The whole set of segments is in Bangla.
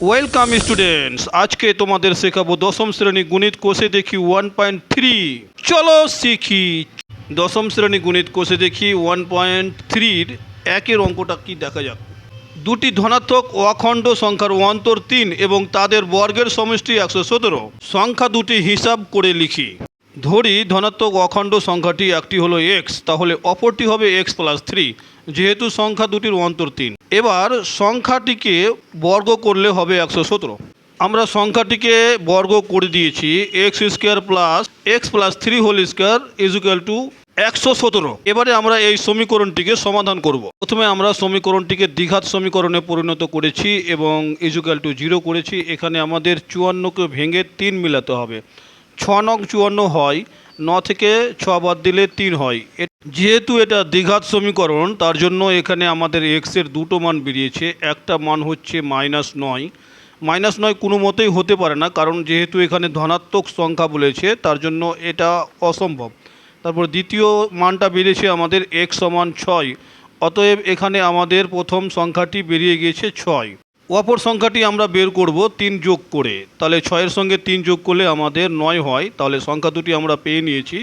ওয়েলকাম স্টুডেন্টস, আজকে তোমাদের শেখাবো দশম শ্রেণী গণিত কোষে দেখি 1.3। চলো শিখি। দশম শ্রেণী গণিত কোষে দেখি 1.3-র একের অঙ্কটা কি দেখা যাক। দুটি ধনাত্মক ও অখণ্ড সংখ্যার অন্তর 3 এবং তাদের বর্গের সমষ্টি 117। সংখ্যা দুটি হিসাব করে লিখি। ধরি ধনাত্মক অখণ্ড সংখ্যাটি একটি হলো এক্স, তাহলে অপরটি হবে x+3, যেহেতু সংখ্যা দুটির অন্তর 3। এবার সংখ্যাটিকে বর্গ করলে হবে 117। আমরা সংখ্যাটিকে বর্গ করে দিয়েছি, x² plus x+3 whole square equal to 117। এবারে আমরা এই সমীকরণটিকে সমাধান করব। প্রথমে আমরা সমীকরণটিকে দ্বিঘাত সমীকরণে পরিণত করেছি এবং ইজুক্যাল টু 0 করেছি। এখানে আমাদের 54কে ভেঙে 3 মিলাতে হবে। 6 নং 54 হয়, 9 থেকে 6 বাদ দিলে 3 হয়। যেহেতু এটা দ্বিঘাত সমীকরণ, তার জন্য এখানে আমাদের এক্সের দুটো মান বেরিয়েছে। একটা মান হচ্ছে -9। -9 কোনো মতেই হতে পারে না, কারণ যেহেতু এখানে ধনাত্মক সংখ্যা বলেছে, তার জন্য এটা অসম্ভব। তারপর দ্বিতীয় মানটা বেরিয়েছে আমাদের x সমান 6। অতএব এখানে আমাদের প্রথম সংখ্যাটি বেরিয়ে গিয়েছে 6। অপর সংখ্যাটি আমরা বের করব 3 যোগ করে। তাহলে 6-এর সঙ্গে 3 যোগ করলে আমাদের 9 হয়। তাহলে সংখ্যা দুটি আমরা পেয়ে নিয়েছি।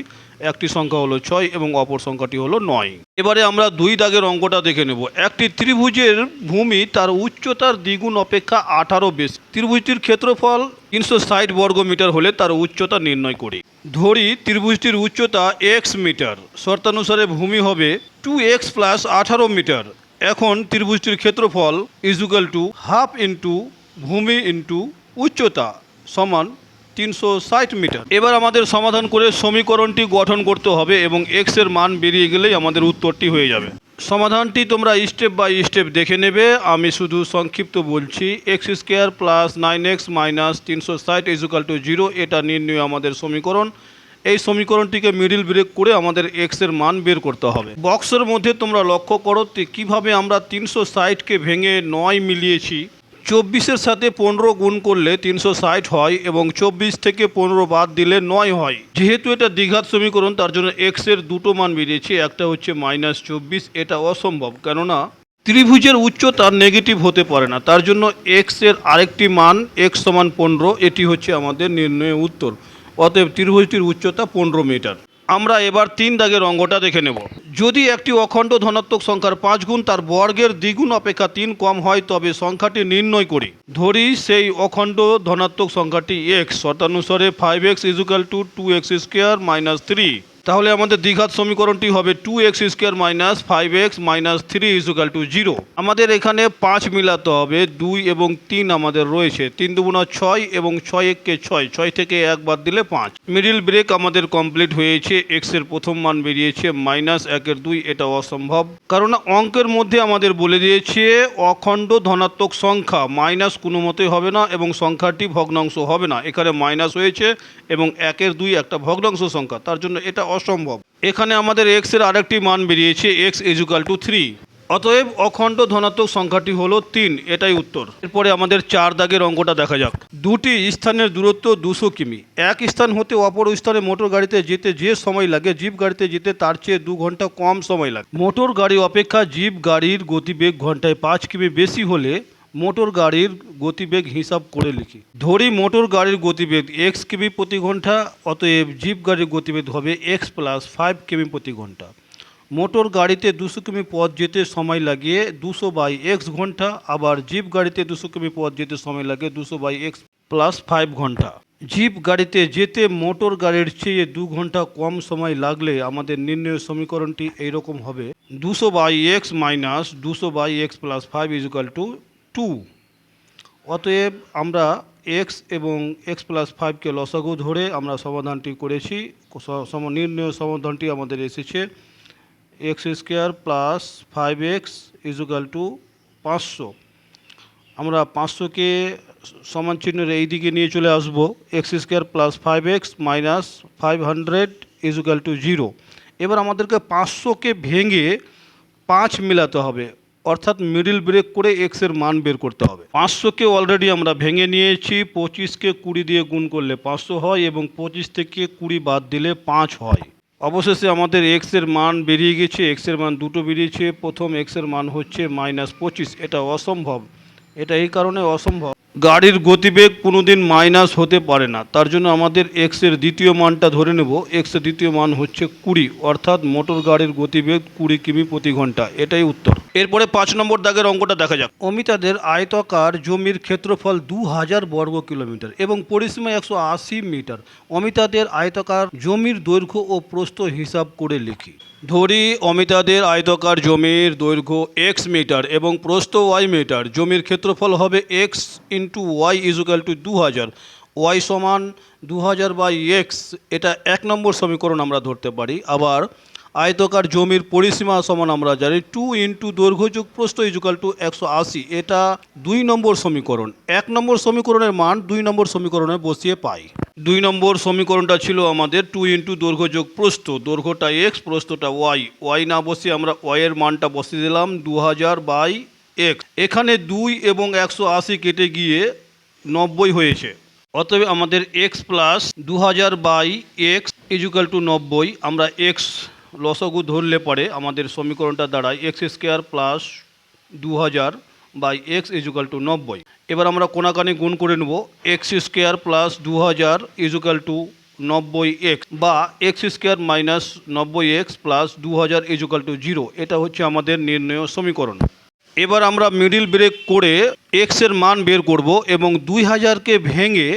একটি সংখ্যা হলো 6 এবং অপর সংখ্যাটি হলো 9। এবারে আমরা 2 দাগের অঙ্কটা দেখে নেব। একটি ত্রিভুজের ভূমি তার উচ্চতার দ্বিগুণ অপেক্ষা 18 বেশি। ত্রিভুজটির ক্ষেত্রফল 360 বর্গমিটার হলে তার উচ্চতা নির্ণয় করি। ধরি ত্রিভুজটির উচ্চতা x মিটার। শর্তানুসারে ভূমি হবে 2x প্লাস 18 মিটার। এখন ত্রিভুজটির ক্ষেত্রফল ইজুক্যাল টু হাফ ইন্টু ভূমি ইন্টু উচ্চতা সমান 360 মিটার। এবার আমাদের সমাধান করে সমীকরণটি গঠন করতে হবে এবং x এর মান বেরিয়ে গেলেই আমাদের উত্তরটি হয়ে যাবে। সমাধানটি তোমরা স্টেপ বাই স্টেপ দেখে নেবে, আমি শুধু সংক্ষিপ্ত বলছি। x² plus 9x minus 360 equal two 0, এটা নির্ণয় আমাদের সমীকরণ। এই সমীকরণটিকে মিডিল ব্রেক করে আমাদের x এর মান বের করতে হবে। বক্সের মধ্যে তোমরা লক্ষ্য করো কিভাবে আমরা 360কে ভেঙে 9 মিলিয়েছি। 24-এর সাথে 15 গুণ করলে 360 হয় এবং 24 থেকে 15 বাদ দিলে 9 হয়। যেহেতু এটা দ্বিঘাত সমীকরণ, তার জন্য x এর দুটো মান বেরিয়েছে। একটা হচ্ছে -24, এটা অসম্ভব, কেননা ত্রিভুজের উচ্চতা নেগেটিভ হতে পারে না। তার জন্য x এর আরেকটি মান x সমান 15, এটি হচ্ছে আমাদের নির্ণয়ের উত্তর। অতএব ত্রিভুজটির উচ্চতা 15 মিটার। আমরা এবার 3 দাগের অঙ্কটা দেখে নেব। যদি একটি অখণ্ড ধনাত্মক সংখ্যার 5 গুণ তার বর্গের দ্বিগুণ অপেক্ষা 3 কম হয়, তবে সংখ্যাটি নির্ণয় করি। ধরি সেই অখণ্ড ধনাত্মক সংখ্যাটি x। শর্তানুসারে 5x equal two 2x² minus 3। তাহলে আমাদের দ্বিঘাত সমীকরণটি হবে 2x² minus 5x minus 3 equal two 0। আমাদের এখানে 5 মিলাতে হবে, 2 এবং 3 আমাদের রয়েছে। 3 দুগুণা 6 এবং 6 6, 6 থেকে 1 বাদ দিলে 5। মিডিল ব্রেক আমাদের কমপ্লিট হয়েছে। x এর প্রথম মান বেরিয়েছে -1/2, এটা অসম্ভব, কারণ অঙ্কের মধ্যে আমাদের বলে দিয়েছে অখণ্ড ধনাত্মক সংখ্যা, মাইনাস কোনো মতেই হবে না এবং সংখ্যাটি ভগ্নাংশ হবে না। এখানে মাইনাস হয়েছে এবং 1/2 একটা ভগ্নাংশ সংখ্যা, তার জন্য এটা অসম্ভব। এখানে আমাদের x এর আরেকটি মান বেরিয়েছে, x ইজুক্যাল টু 3। অতএব অখণ্ড ধনাত্মক সংখ্যাটি হলো 3, এটাই উত্তর। এরপরে আমাদের 4 দাগের অঙ্কটা দেখা যাক। দুটি স্থানের দূরত্ব 200 কিমি। এক স্থান হতে অপর স্থানে মোটর গাড়িতে যেতে যে সময় লাগে, জিপ গাড়িতে যেতে তার চেয়ে 2 ঘন্টা কম সময় লাগে। মোটর গাড়ি অপেক্ষা জিপ গাড়ির গতিবেগ ঘন্টায় 5 কিমি বেশি হলে মোটর গাড়ির গতিবেগ হিসাব করে লিখি। ধরি মোটর গাড়ির গতিবেগ x কিমি প্রতি ঘন্টা, অতএব জিপ গাড়ির গতিবেগ হবে x প্লাস 5 কিমি প্রতি ঘন্টা। মোটর গাড়িতে 200 কিমি পথ যেতে সময় লাগে 200/x ঘন্টা, আবার জিপ গাড়িতে 200 কিমি পথ যেতে সময় লাগে 200/x প্লাস 5 ঘন্টা। জিপ গাড়িতে যেতে মোটর গাড়ির চেয়ে 2 ঘন্টা কম সময় লাগলে আমাদের নির্ণয় সমীকরণটি এইরকম হবে, 200/x minus 200/x plus 5 equal two 2। অতএব আমরা x এবং x প্লাস 5কে লসাগু ধরে আমরা সমাধানটি করেছি। নির্ণয় সমাধানটি আমাদের এসেছে x² plus 5x equal two 500। আমরা 500কে সমান চিহ্নের এই দিকে নিয়ে চলে আসব। x² plus 5x minus 500 equal two 0। এবার আমাদেরকে 500কে ভেঙে 5 মিলাতে হবে, অর্থাৎ মিডিল ব্রেক করে x এর মান বের করতে হবে। 500কে অলরেডি আমরা ভেঙে নিয়েছি। 25কে 20 দিয়ে গুণ করলে 500 হয় এবং 25 থেকে 20 বাদ দিলে 5 হয়। অবশেষে আমাদের x এর মান বেরিয়ে গেছে। x এর মান দুটো বেরিয়েছে। প্রথম x এর মান হচ্ছে -25, এটা অসম্ভব। এটা এই কারণে অসম্ভব, গাড়ির গতিবেগ কোনোদিন মাইনাস হতে পারে না, তার জন্য আমাদের এক্সের দ্বিতীয় মানটা ধরে নেব। এক্সের দ্বিতীয় মান হচ্ছে 20, অর্থাৎ মোটর গাড়ির গতিবেগ 20 কিমি প্রতি ঘন্টা। এটাই উত্তর। এরপরে 5 নম্বর দাগের অঙ্কটা দেখা যাক। অমিতাদের আয়তাকার জমির ক্ষেত্রফল 2000 বর্গ কিলোমিটার এবং পরিসীমা 180 মিটার। অমিতাদের আয়তাকার জমির দৈর্ঘ্য ও প্রস্থ হিসাব করে লিখি। ধরি অমিতাদের আয়তাকার জমির দৈর্ঘ্য x মিটার এবং প্রস্থ y মিটার। জমির ক্ষেত্রফল হবে x into y equal to 2000। Y সমান 2000 বাই এক্স, এটা 1 নম্বর সমীকরণ আমরা ধরতে পারি। আবার আয়তাকার জমির পরিসীমা সমান আমরা জানি 2 ইন্টু দৈর্ঘ্য যোগ প্রস্থ ইজুকাল টু 180, এটা 2 নম্বর সমীকরণ। 1 নম্বর সমীকরণের মান 2 নম্বর সমীকরণে বসিয়ে পাই। 2 নম্বর সমীকরণটা ছিল আমাদের 2 ইন্টু দৈর্ঘ্য যোগ প্রস্থ, দৈর্ঘ্যটা এক্স, প্রস্থটা ওয়াই। ওয়াই না বসিয়ে আমরা ওয়াই এর মানটা বসিয়ে দিলাম 2000 বাই এক্স। এখানে 2 এবং 180 কেটে গিয়ে 90 হয়েছে। অতএব আমাদের x plus 2000 by x equal to 90। আমরা এক্স লসাগু ধরলে পরে আমাদের সমীকরণটা দাঁড়ায় x square plus 2000 by x equal to 90। এবার আমরা কোনাকানি গুণ করে নেব। X square plus 2000 is equal to 90 x, বা x square minus 90 x plus 2000 is equal to 0। এটা হচ্ছে আমাদের নির্ণয় সমীকরণ। এবার আমরা মিডিল ব্রেক করে এক্সের মান বের করব এবং 2000কে ভেঙে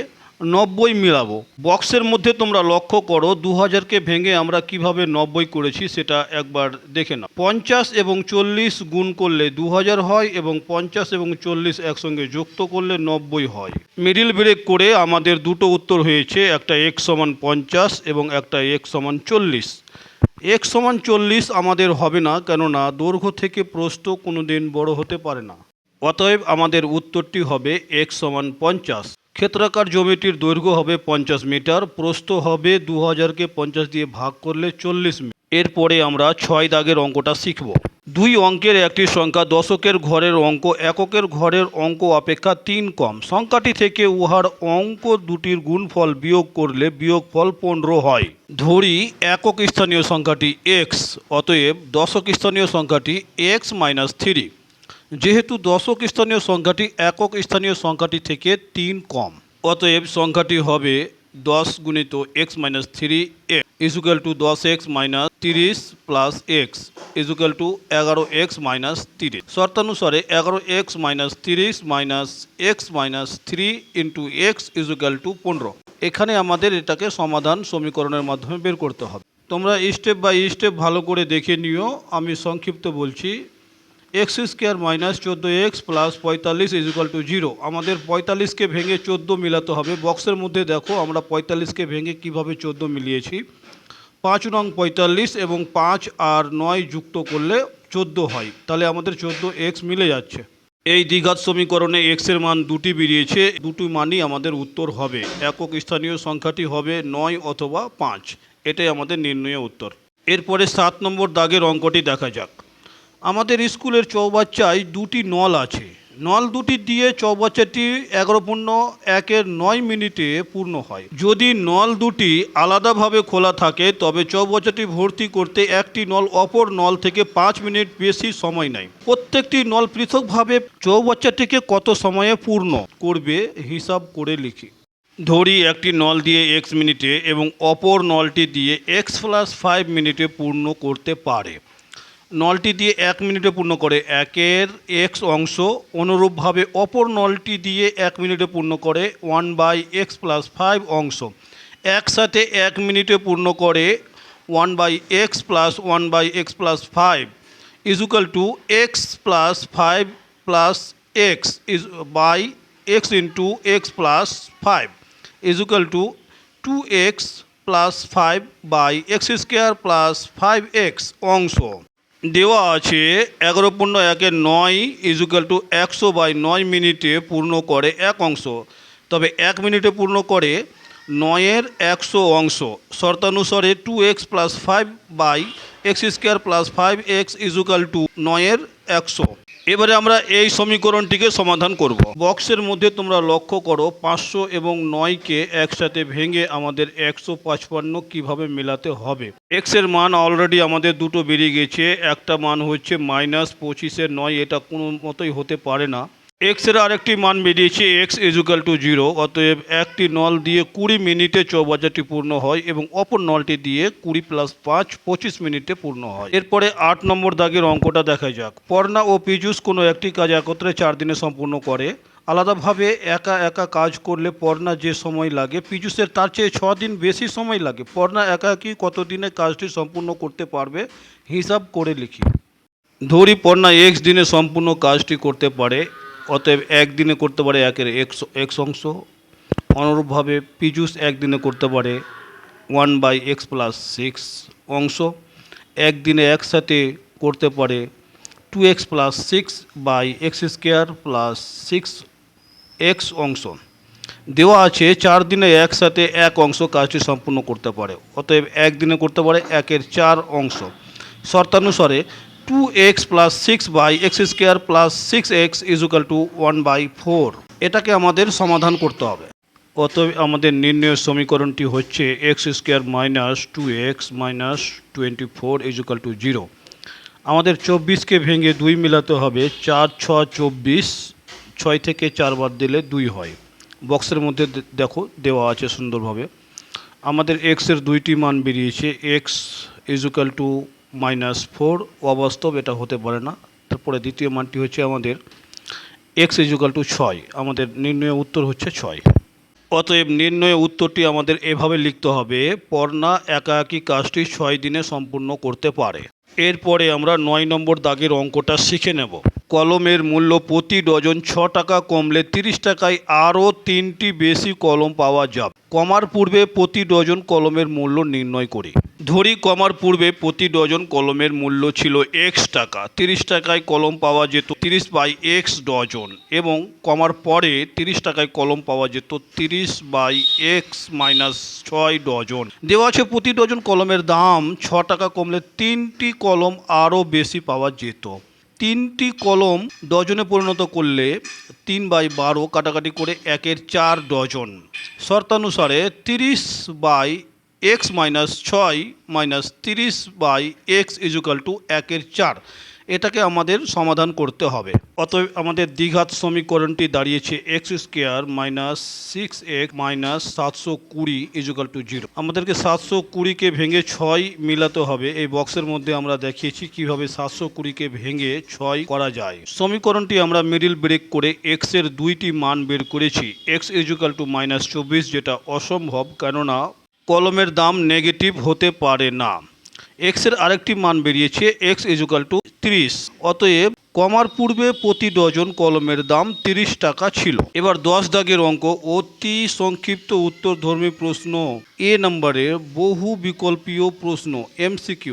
90 মিলাবো। বক্সের মধ্যে তোমরা লক্ষ্য করো 2000কে ভেঙে আমরা কিভাবে 90 করেছি সেটা একবার দেখে নাও। 50 এবং 40 গুণ করলে 2000 হয় এবং 50 এবং 40 একসঙ্গে যুক্ত করলে 90 হয়। মিডিল ব্রেক করে আমাদের দুটো উত্তর হয়েছে, একটা x সমান 50 এবং একটা x সমান 40। x সমান 40 আমাদের হবে না, কেননা দৈর্ঘ্য থেকে প্রস্থ কোনোদিন বড় হতে পারে না। অতএব আমাদের উত্তরটি হবে x সমান 50। ক্ষেত্রাকার জমিটির দৈর্ঘ্য হবে 50 মিটার, প্রস্থ হবে 2000কে 50 দিয়ে ভাগ করলে 40 মিটার। এরপরে আমরা 6 দাগের অঙ্কটা শিখব। দুই অঙ্কের একটি সংখ্যা দশকের ঘরের অঙ্ক এককের ঘরের অঙ্ক অপেক্ষা 3 কম। সংখ্যাটি থেকে উহার অঙ্ক দুটির গুণফল বিয়োগ করলে বিয়োগফল 15 হয়। ধরি একক স্থানীয় সংখ্যাটি x, অতএব দশক স্থানীয় সংখ্যাটি x মাইনাস 3। যেহেতু দশক স্থানীয় সংখ্যাটি একক স্থানীয় সংখ্যাটি থেকে 3 কম, অতএব সংখ্যাটি হবে 10 গুণিত x minus 3 equal to 10x minus 30 plus x equal to 11x minus 30। শর্তানুসারে 11x minus 30 minus x minus 3 into x equal to 15। এখানে আমাদের এটাকে সমাধান সমীকরণের মাধ্যমে বের করতে হবে। তোমরা স্টেপ বাই স্টেপ ভালো করে দেখে নিও, আমি সংক্ষিপ্ত বলছি। X square minus 14x plus 45 equal to 0। আমাদের 45কে ভেঙে 14 মিলাতে হবে। বক্সের মধ্যে দেখো আমরা 45কে ভেঙে কিভাবে 14 মিলিয়েছি। 5 নং 45 এবং 5 আর 9 যুক্ত করলে 14 হয়, তাহলে আমাদের 14x মিলে যাচ্ছে। এই দ্বিঘাত সমীকরণে x এর মান দুটি বেরিয়েছে, দুটি মানই আমাদের উত্তর হবে। একক স্থানীয় সংখ্যাটি হবে 9 অথবা 5, এটাই আমাদের নির্ণয় উত্তর। এরপরে 7 নম্বর দাগের অঙ্কটি দেখা যাক। আমাদের স্কুলের চৌবাচ্চায় দুটি নল আছে। নল দুটি দিয়ে চৌবাচ্চাটি 11:1 মিনিটে পূর্ণ হয়। যদি নল দুটি আলাদাভাবে খোলা থাকে তবে চৌবাচ্চাটি ভর্তি করতে একটি নল অপর নল থেকে 5 মিনিট বেশি সময় নেয়। প্রত্যেকটি নল পৃথকভাবে চৌবাচ্চাটিকে কত সময়ে পূর্ণ করবে হিসাব করে লিখি। ধরি একটি নল দিয়ে x মিনিটে এবং অপর নলটি দিয়ে x প্লাস 5 মিনিটে পূর্ণ করতে পারে। নলটি দিয়ে 1 মিনিটে পূর্ণ করে 1-এর x অংশ, অনুরূপভাবে অপর নলটি দিয়ে 1 মিনিটে পূর্ণ করে 1/x প্লাস 5 অংশ। একসাথে 1 মিনিটে পূর্ণ করে 1/x plus 1/x plus 5 equal to x plus 5 plus x is by x into x plus 5 equal to 2x plus 5 by x square plus 5x অংশ। দেওয়া আছে 11:9 ইজুকাল টু 100/9 মিনিটে পূর্ণ করে 1 অংশ, তবে 1 মিনিটে পূর্ণ করে 9-এর 100 অংশ। শর্তানুসারে 2x plus 5 by x square plus 5x equal to 9-এর 100। এবারে আমরা এই সমীকরণটিকে সমাধান করব। বক্সের মধ্যে তোমরা লক্ষ্য করো 500 এবং 9কে একসাথে ভেঙে আমাদের 155 কিভাবে মেলাতে হবে। x এর মান অলরেডি আমাদের দুটো বেরিয়ে গেছে। একটা মান হচ্ছে -25-9, এটা কোনো মতোই হতে পারে না। এক্স এর আরেকটি মান বেরিয়েছে এক্স ইজুকাল টু 0, অতএব একটি নল দিয়ে 20 মিনিটে চৌবাচ্চাটি পূর্ণ হয় এবং অপর নলটি দিয়ে 20 + 5 25 মিনিটে পূর্ণ হয়। এরপরে 8 নম্বর দাগের অঙ্কটা দেখা যাক। পর্ণা ও পীযূষ কোনো একটি কাজ একত্রে 4 দিনে সম্পূর্ণ করে। আলাদাভাবে একা একা কাজ করলে পর্ণা যে সময় লাগে পীযূষের তার চেয়ে 6 দিন বেশি সময় লাগে। পর্ণা একাকী কত দিনে কাজটি সম্পূর্ণ করতে পারবে হিসাব করে লিখি। ধরি পর্ণা এক্স দিনে সম্পূর্ণ কাজটি করতে পারে, অতএব একদিনে করতে পারে একের এক্স অংশ। অনুরূপভাবে পীযূষ একদিনে করতে পারে 1/x + 6 অংশ। একদিনে একসাথে করতে পারে 2x + 6/x² + 6x অংশ। দেওয়া আছে 4 দিনে একসাথে এক অংশ কাজটি সম্পূর্ণ করতে পারে, অতএব একদিনে করতে পারে একের 4 অংশ। শর্তানুসারে 2x + 6/x² + 6x = 1/4। এটাকে আমাদের সমাধান করতে হবে। অতএব আমাদের নির্ণয়ের সমীকরণটি হচ্ছে x² - 2x - 24 = 0। আমাদের 24কে ভেঙে 2 মেলাতে হবে। 4 × 6 = 24, 6 থেকে 4 বাদ দিলে 2 হয়। বক্সের মধ্যে দেখো দেওয়া আছে সুন্দরভাবে। আমাদের x এর দুইটি মান বেরিয়েছে, x = -4, অবাস্তব, এটা হতে পারে না। তারপরে দ্বিতীয় মানটি হচ্ছে আমাদের x = 6, আমাদের নির্ণয়ের উত্তর হচ্ছে 6। অতএব নির্ণয়ের উত্তরটি আমাদের এভাবে লিখতে হবে, পর্ণা একাকী কাজটি 6 দিনে সম্পূর্ণ করতে পারে। এরপরে আমরা 9 নম্বর দাগের অঙ্কটা শিখে নেব। কলমের মূল্য প্রতি ডজন 6 টাকা কমলে 30 টাকায় আরও 3টি বেশি কলম পাওয়া যাবে। কমার পূর্বে প্রতি ডজন কলমের মূল্য নির্ণয় করি। ধরি কমার পূর্বে প্রতি ডজন কলমের মূল্য ছিল x টাকা, 30 টাকায় কলম পাওয়া যেত 30/x ডজন, এবং কমার পরে 30 টাকায় কলম পাওয়া যেত 30/x - 6 ডজন। দেওয়া আছে প্রতি ডজন কলমের দাম 6 টাকা কমলে 3টি কলম আরও বেশি পাওয়া যেত। 3টি কলম ডজনে পরিণত করলে 3/12 কাটাকাটি করে একের 4 ডজন। শর্তানুসারে 30/x - 6 - 30/x = একের 4। এটাকে আমাদের সমাধান করতে হবে। অতএব আমাদের দ্বিঘাত সমীকরণটি দাঁড়িয়েছে x² - 6x - 720 = 0। আমাদেরকে 720কে ভেঙে 6 মিলাতে হবে। এই বক্সের মধ্যে আমরা দেখিয়েছি কিভাবে 720কে ভেঙে 6 করা যায়। সমীকরণটি আমরা মিডিল ব্রেক করে x এর দুইটি মান বের করেছি। x = -24, যেটা অসম্ভব, কেননা কলমের দাম নেগেটিভ হতে পারে না। x এর আরেকটি মান বেরিয়েছে x = 30। অতএব কমার পূর্বে প্রতি ডজন কলমের দাম 30 টাকা ছিল। এবার 10 দাগের অঙ্ক, অতি সংক্ষিপ্ত উত্তরধর্মী প্রশ্ন, এ নম্বরের বহু বিকল্পীয় প্রশ্ন, MCQ।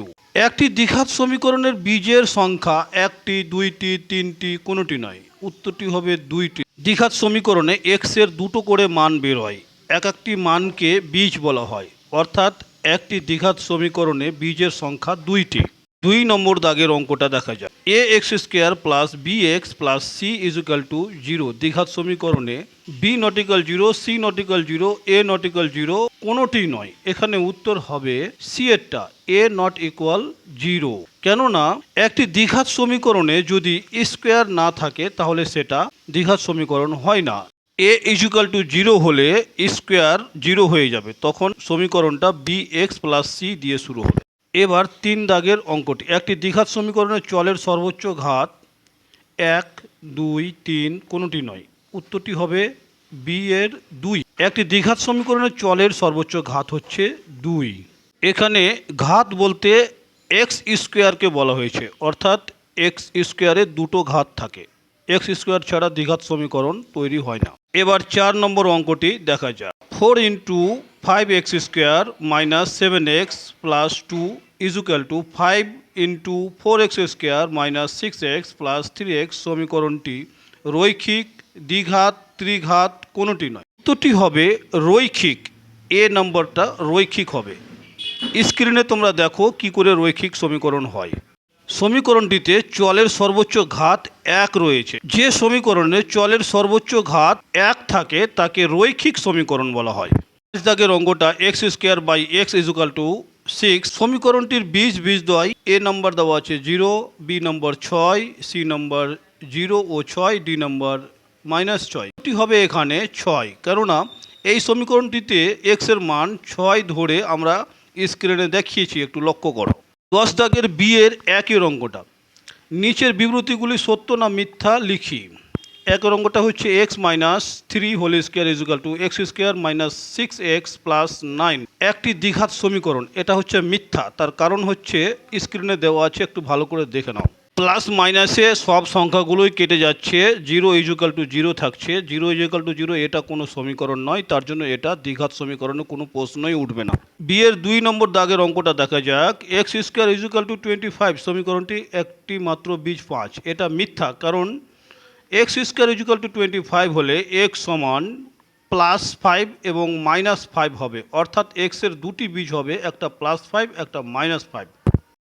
একটি দ্বিঘাত সমীকরণের বীজের সংখ্যা 1টি, 2টি, 3টি, কোনোটি নয়। উত্তরটি হবে 2টি। দ্বিঘাত সমীকরণে x এর দুটো করে মান বের হয়, এক একটি মানকে বীজ বলা হয়, অর্থাৎ একটি দ্বিঘাত সমীকরণে বীজের সংখ্যা 2টি। 2 নম্বর দাগের অঙ্কটা দেখা যায়। ax² + bx + c = 0। দ্বিঘাত সমীকরণে b ≠ 0, c ≠ 0, a ≠ 0, কোনোটি নয়। এখানে উত্তর হবে c এরটা, a ≠ 0। কেননা একটি দ্বিঘাত সমীকরণে যদি স্কোয়ার না থাকে তাহলে সেটা দ্বিঘাত সমীকরণ হয় না। a = 0 হলে স্কোয়ার 0 হয়ে যাবে, তখন সমীকরণটা bx + c দিয়ে শুরু হবে। এবার 3 দাগের অঙ্কটি, একটি দ্বিঘাত সমীকরণের চলের সর্বোচ্চ ঘাত 1, 2, 3, কোনোটি নয়। উত্তরটি হবে বি এর 2। একটি দ্বিঘাত সমীকরণের চলের সর্বোচ্চ ঘাত হচ্ছে 2। এখানে ঘাত বলতে x² বলা হয়েছে, অর্থাৎ x² দুটো ঘাত থাকে। x² ছাড়া দ্বিঘাত সমীকরণ তৈরি হয় না। এবার 4 নম্বর অঙ্কটি দেখা যাক। 4 × 5x² - 7x + 2 = 5 × 4x² - 6x + 3x। সমীকরণটি রৈখিক, দ্বিঘাত, ত্রিঘাত, কোনোটি নয়। উত্তরটি হবে রৈখিক, এ নম্বরটা রৈখিক হবে। স্ক্রিনে তোমরা দেখো কি করে রৈখিক সমীকরণ হয়। সমীকরণটিতে চলের সর্বোচ্চ ঘাত 1 রয়েছে। যে সমীকরণে চলের সর্বোচ্চ ঘাত 1 থাকে তাকে রৈখিক সমীকরণ বলা হয়। 5 দাগের অঙ্কটা x² / x = 6। সমীকরণটির বীজদ্বয়, a নম্বর দেওয়া আছে 0, b নম্বর 6, c নম্বর 0 ও 6, d নম্বর -6 এটি হবে এখানে 6, কেননা এই সমীকরণটিতে এক্স এর মান 6 ধরে আমরা স্ক্রিনে দেখিয়েছি, একটু লক্ষ্য করো। 10 দাগের বি এর একের অঙ্কটা, নিচের বিবৃতিগুলি সত্য না মিথ্যা লিখি। একের অঙ্কটা হচ্ছে x-3 whole square is equal to x square minus 6x plus 9 একটি দ্বিঘাত সমীকরণ। এটা হচ্ছে মিথ্যা, তার কারণ হচ্ছে স্ক্রিনে দেওয়া আছে, একটু ভালো করে দেখে নাও। প্লাস মাইনাসে সব সংখ্যাগুলোই কেটে যাচ্ছে, 0 ইজ ইকুয়াল টু 0 থাকছে, 0 ইজ ইকুয়াল টু 0 এটা কোনো সমীকরণ নয়, তার জন্য এটা দ্বিঘাত সমীকরণে কোনো প্রশ্নই উঠবে না। বি এর 2 নম্বর দাগের অঙ্কটা দেখা যাক। X square is equal two 25 সমীকরণটি একটি মাত্র বীজ 5, এটা মিথ্যা, কারণ x square is equal two 25 হলে এক্স সমান +5 এবং -5 হবে, অর্থাৎ এক্স এর দুটি বীজ হবে, একটা +5 একটা -5।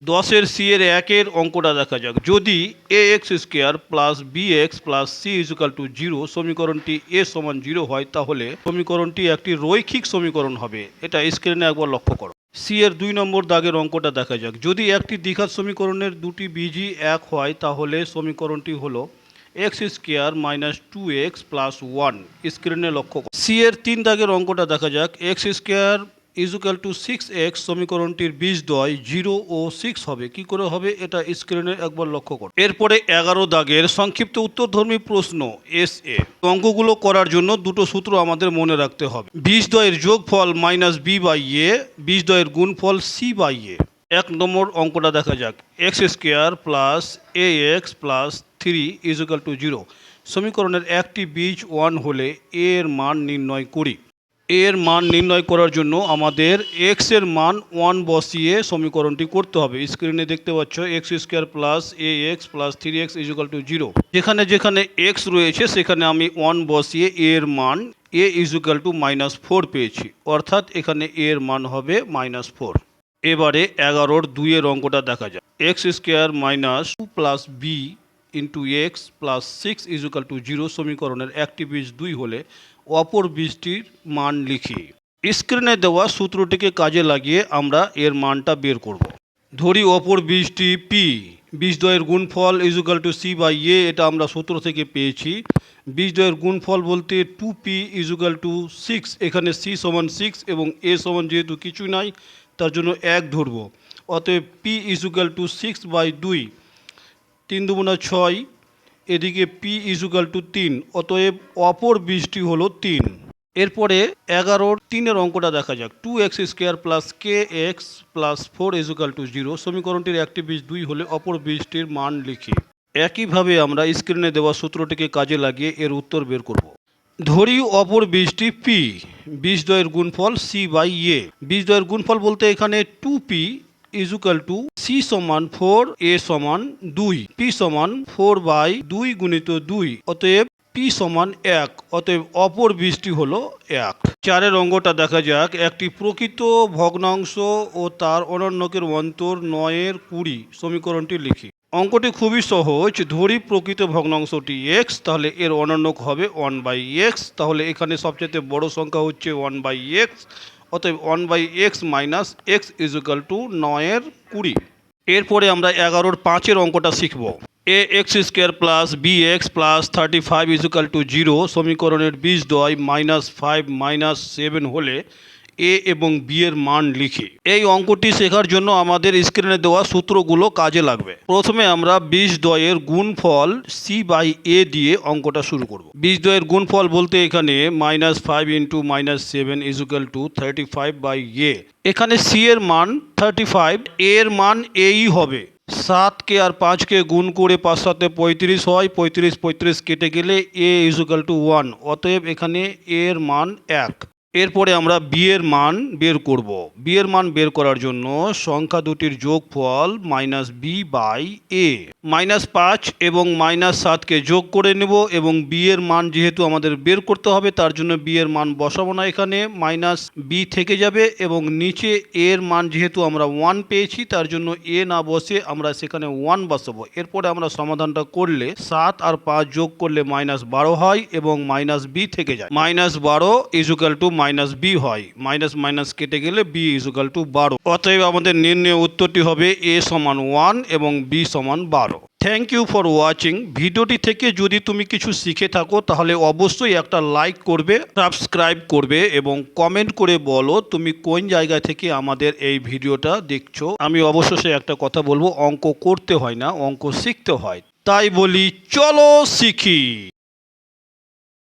10 এর সি এর একের অঙ্কটা দেখা যাক। যদি a x square plus b x plus c is equal to 0 সমীকরণটি এ সমান 0 হয়, তাহলে সমীকরণটি একটি রৈখিক সমীকরণ হবে। এটা স্ক্রিনে একবার লক্ষ্য করো। সি এর 2 নম্বর দাগের অঙ্কটা দেখা যাক। যদি একটি দ্বিঘাত সমীকরণের দুটি বীজই এক হয়, তাহলে সমীকরণটি হলো x square minus 2x plus 1। স্ক্রিনে লক্ষ্য করো। সি এর 3 দাগের অঙ্কটা দেখা যাক। X square is equal two 6x সমীকরণটির বীজদ্বয় 0 ও 6 হবে। কি করে হবে এটা স্ক্রিনে একবার লক্ষ্য করো। এরপরে 11 দাগের সংক্ষিপ্ত উত্তরধর্মী প্রশ্ন এস এ। অঙ্কগুলো করার জন্য দুটো সূত্র আমাদের মনে রাখতে হবে। বীজদ্বয়ের যোগফল -b/a, বীজদ্বয়ের গুণফল c/a। 1 নম্বর অঙ্কটা দেখা যাক। X square plus ax plus 3 is equal to 0 সমীকরণের একটি বীজ 1 হলে a এর মান নির্ণয় করি। a এর মান নির্ণয় করার জন্য আমাদের x এর মান 1 বসিয়ে সমীকরণটি করতে হবে। স্ক্রিনে দেখতে পাচ্ছ x square plus ax plus 3x is equal to 0। যেখানে যেখানে x রয়েছে সেখানে আমি 1 বসিয়ে a এর মান a ইজ ইকুয়াল টু -4 পেয়েছি, অর্থাৎ এখানে a এর মান হবে -4। এবারে 11-র 2 এর অঙ্কটা দেখা যায়। X square minus 2 plus b into x plus 6 is equal to 0 সমীকরণের একটি বীজ 2 হলে অপর বীজটির মান লিখি। স্ক্রিনে দেওয়া সূত্রটিকে কাজে লাগিয়ে আমরা এর মানটা বের করব। ধরি অপর বীজটি পি, বীজদ্বয়ের গুণফল ইজ ইকুয়াল টু c/a, এটা আমরা সূত্র থেকে পেয়েছি। বীজদ্বয়ের গুণফল বলতে 2p ইজ ইকুয়াল টু 6, এখানে c সমান 6 এবং a সমান যেহেতু কিছু নাই তার জন্য 1 ধরব। অতএব p ইজ ইকুয়াল টু 6/2, 3 দুগুণা 6, এদিকে p ইজ ইকুয়াল টু 3, অতএব অপর বীজটি হলো 3। এরপরে 11-র 3-এর অঙ্কটা দেখা যাক। 2x square plus kx plus 4 is equal to 0 সমীকরণটির একটি বীজ 2 হলে অপর বীজটির মান লিখি। একইভাবে আমরা স্ক্রিনে দেওয়া সূত্রটিকে কাজে লাগিয়ে এর উত্তর বের করব। ধরি অপর বীজটি p, বীজদ্বয়ের গুণফল c/a। বীজদ্বয়ের গুণফল বলতে এখানে 2p is equal two c সমান 4, a সমান 2, p সমান 4/2 গুণিত 2, অতএব p সমান 1, অতএব অপর বীজটি হলো 1। 4-এর অঙ্কটা দেখা যাক। একটি প্রকৃত ভগ্নাংশ ও তার অনন্যকের অন্তর 9/20 সমীকরণটি লিখি। অঙ্কটি খুবই সহজ। ধরি প্রকৃত ভগ্নাংশটি x, তাহলে এর অনন্যক হবে 1/x, তাহলে এখানে সবচেয়ে বড় সংখ্যা হচ্ছে 1/x, অতএব 1/x minus x is equal to 9/20। এরপরে আমরা 11-র 5-এর অঙ্কটা শিখব। A x square plus b x plus 35 is equal to 0 সমীকরণের বীজদ্বয় -5 -7 হলে এ এবং বি এর মান লিখি। এই অঙ্কটি শেখার জন্য আমাদের স্ক্রিনে দেওয়া সূত্রগুলো কাজে লাগবে। প্রথমে আমরা বীজদ্বয়ের গুণফল c/a দিয়ে অঙ্কটা শুরু করব। বীজদ্বয়ের গুণফল বলতে এখানে -5 into -7 is equal two 35/a। এখানে c এর মান 35, a এর মান এই হবে। 7কে আর 5কে গুণ করে 5 7 35 হয়, 35 কেটে গেলে a ইজ ইকুয়াল টু 1, অতএব এখানে a এর মান 1। এরপরে আমরা বি এর মান বের করব। বি এর মান বের করার জন্য সংখ্যা দুটির যোগফল -b/a, -5 এবং -7কে যোগ করে নেব এবং বি এর মান যেহেতু আমাদের বের করতে হবে তার জন্য বি এর মান বসাবো না, এখানে -b থেকে যাবে এবং নিচে a এর মান যেহেতু আমরা 1 পেয়েছি তার জন্য a না বসে আমরা সেখানে 1 বসাবো। এরপরে আমরা সমাধানটা করলে 7 আর 5 যোগ করলে -12 হয় এবং -b থেকে যায়। -12 ইজ ইকুয়াল টু -b হয়, মাইনাস কেটে গেলে b ইজ ইকুয়াল টু 12। অতএব আমাদের নির্ণয় উত্তরটি হবে a সমান 1 এবং b সমান 12। Thank you for watching. ভিডিওটি থেকে যদি তুমি কিছু শিখে থাকো তাহলে অবশ্যই একটা লাইক করবে, সাবস্ক্রাইব করবে এবং কমেন্ট করে বলো তুমি কোন জায়গা থেকে আমাদের এই ভিডিওটা দেখছো। আমি অবশ্যই একটা কথা বলবো, অঙ্ক করতে হয় না, অঙ্ক শিখতে হয়। তাই বলি চলো শিখি।